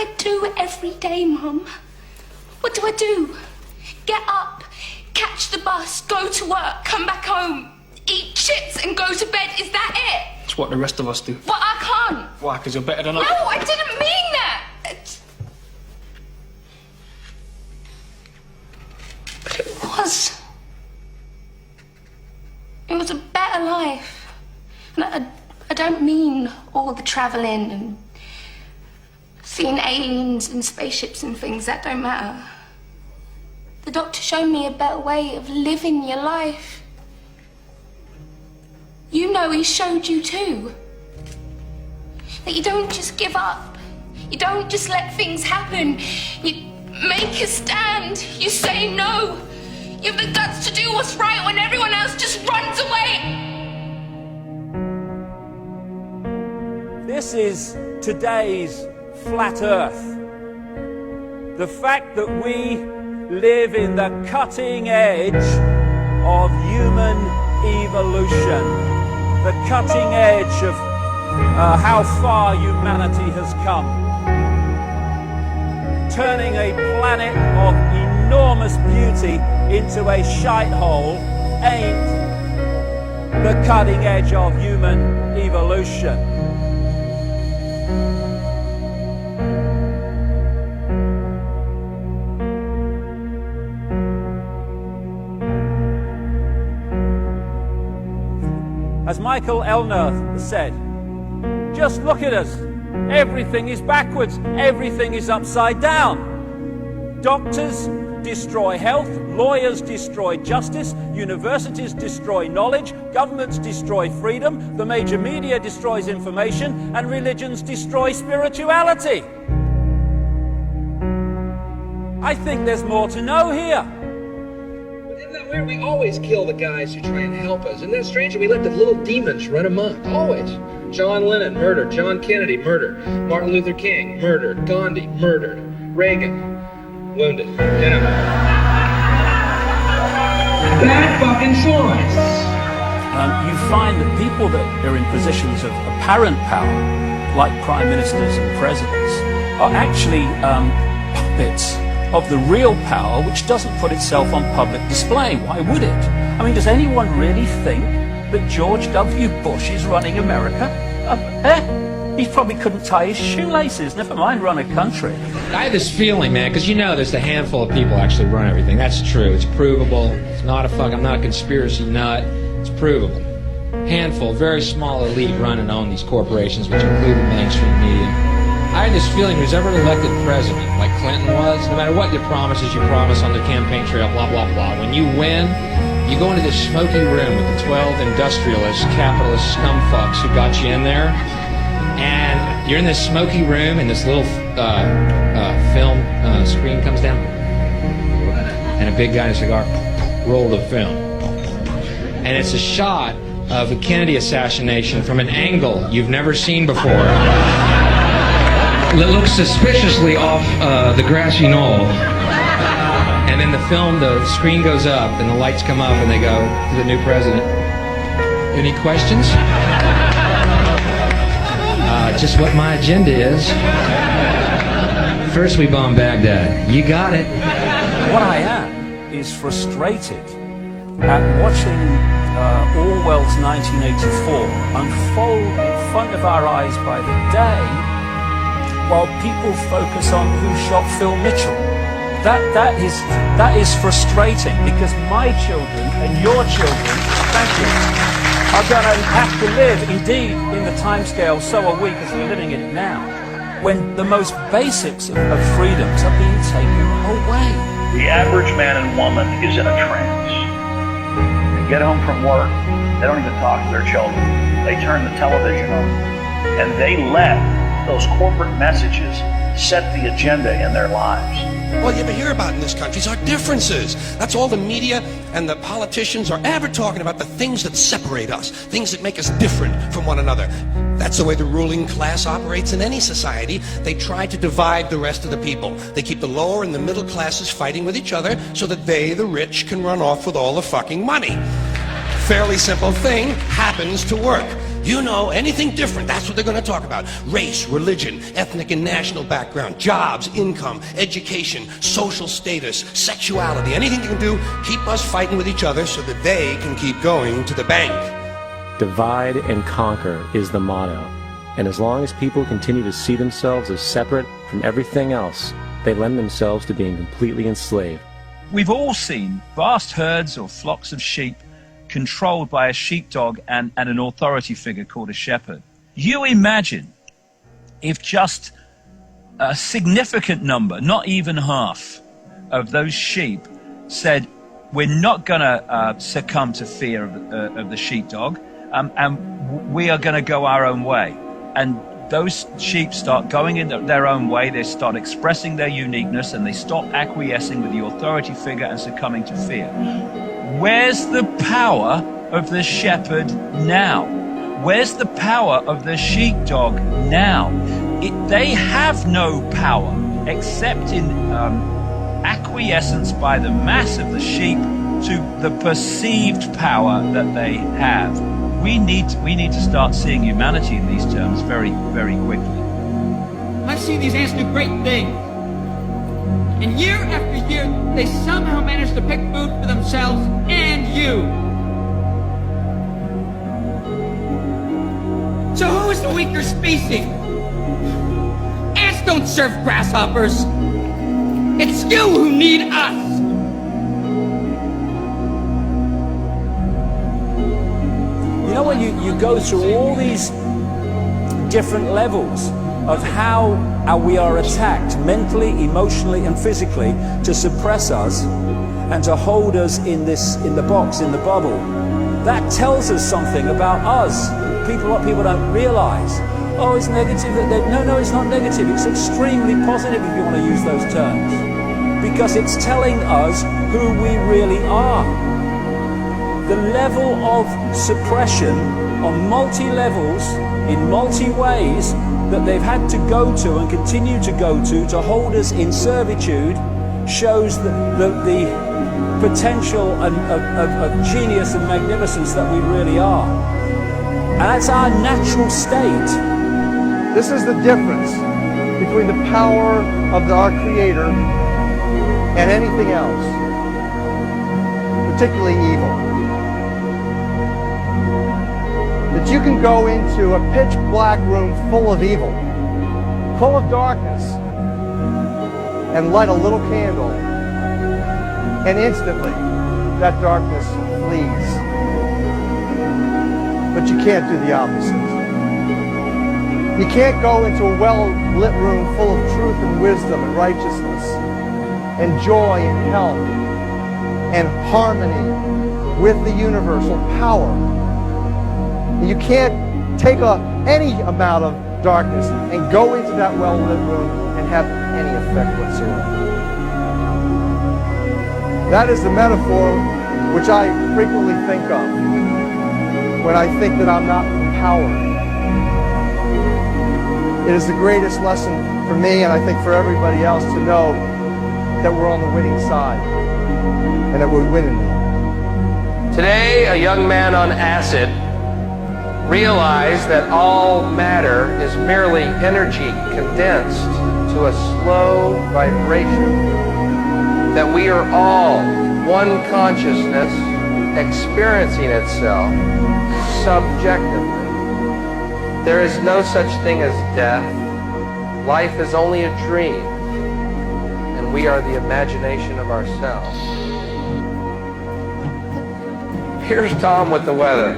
I do every day, Mum? What do I do? Get up, catch the bus, go to work, come back home, eat chips and go to bed. Is that it? It's what the rest of us do. But I can't. Why? Because you're better than us? No, I didn't mean that. But it was. It was a better life. And I don't mean all the travelling and seeing aliens and spaceships and things. That don't matter. The doctor showed me a better way of living your life. You know he showed you too. That you don't just give up. You don't just let things happen. You make a stand. You say no. You have the guts to do what's right when everyone else just runs away. This is today's flat Earth. The fact that we live in the cutting edge of human evolution, the cutting edge of how far humanity has come, turning a planet of enormous beauty into a shithole ain't the cutting edge of human evolution. As Michael Elner said, just look at us. Everything is backwards. Everything is upside down. Doctors destroy health. Lawyers destroy justice. Universities destroy knowledge. Governments destroy freedom. The major media destroys information. And religions destroy spirituality. I think there's more to know here. Isn't that weird? We always kill the guys who try and help us. Isn't that strange? We let the little demons run amok. Always. John Lennon, murdered. John Kennedy, murdered. Martin Luther King, murdered. Gandhi, murdered. Reagan, wounded. You know. Bad fucking choice. You find that people that are in positions of apparent power, like prime ministers and presidents, are actually puppets of the real power, which doesn't put itself on public display. Why would it? I mean, does anyone really think that George W. Bush is running America? He probably couldn't tie his shoelaces, never mind run a country. I have this feeling, man, because you know there's a handful of people actually run everything. That's true. It's provable. It's not I'm not a conspiracy nut. It's provable. Handful, very small elite run and own these corporations, which include the mainstream media. I have this feeling who's ever elected president, like Clinton was, no matter what your promises you promise on the campaign trail, blah, blah, blah, when you win, you go into this smoky room with the 12 industrialist, capitalist scumfucks who got you in there, and you're in this smoky room, and this little film screen comes down, and a big guy in a cigar, roll the film. And it's a shot of a Kennedy assassination from an angle you've never seen before. It looks suspiciously off the grassy knoll. And then the screen goes up and the lights come up and they go to the new president. Any questions? Just what my agenda is. First we bomb Baghdad. You got it. What I am is frustrated at watching Orwell's 1984 unfold in front of our eyes by the day, while people focus on who shot Phil Mitchell. That is frustrating, because my children and your children, thank you, are going to have to live, indeed, in the timescale, so are we, because we're living in it now, when the most basics of freedoms are being taken away. The average man and woman is in a trance. They get home from work, they don't even talk to their children. They turn the television on, and they let those corporate messages set the agenda in their lives. All you ever hear about in this country is our differences. That's all the media and the politicians are ever talking about, the things that separate us, things that make us different from one another. That's the way the ruling class operates in any society. They try to divide the rest of the people. They keep the lower and the middle classes fighting with each other so that they, the rich, can run off with all the fucking money. Fairly simple thing, happens to work. You know, anything different, that's what they're going to talk about. Race, religion, ethnic and national background, jobs, income, education, social status, sexuality, anything you can do, keep us fighting with each other so that they can keep going to the bank. Divide and conquer is the motto. And as long as people continue to see themselves as separate from everything else, they lend themselves to being completely enslaved. We've all seen vast herds or flocks of sheep controlled by a sheepdog and an authority figure called a shepherd. You imagine if just a significant number, not even half, of those sheep said, we're not going to succumb to fear of the sheepdog, and we are going to go our own way. And those sheep start going in their own way, they start expressing their uniqueness, and they stop acquiescing with the authority figure and succumbing to fear. Where's the power of the shepherd now? Where's the power of the sheepdog now? They have no power except in acquiescence by the mass of the sheep to the perceived power that they have. We need to start seeing humanity in these terms very, very quickly. I've seen these ants do great things. And year after year, they somehow manage to pick food for themselves and you. So who is the weaker species? Ants don't serve grasshoppers. It's you who need us. You know, when you go through all these different levels of how we are attacked mentally, emotionally, and physically to suppress us and to hold us in the box, in the bubble, that tells us something about us. What people don't realize. Oh, it's negative. No, it's not negative. It's extremely positive if you want to use those terms, because it's telling us who we really are. The level of suppression on multi-levels, in multi-ways, that they've had to go to and continue to go to hold us in servitude, shows the potential of genius and magnificence that we really are. And that's our natural state. This is the difference between the power of our Creator and anything else, particularly evil. That you can go into a pitch black room full of evil, full of darkness, and light a little candle, and instantly that darkness flees. But you can't do the opposite. You can't go into a well-lit room full of truth and wisdom and righteousness and joy and health and harmony with the universal power. You can't take any amount of darkness and go into that well-lit room and have any effect whatsoever. That is the metaphor which I frequently think of when I think that I'm not empowered. It is the greatest lesson for me, and I think for everybody else, to know that we're on the winning side and that we're winning. Today, a young man on acid realized that all matter is merely energy condensed to a slow vibration, that we are all one consciousness experiencing itself subjectively. There is no such thing as death. Life is only a dream, and we are the imagination of ourselves. Here's Tom with the weather.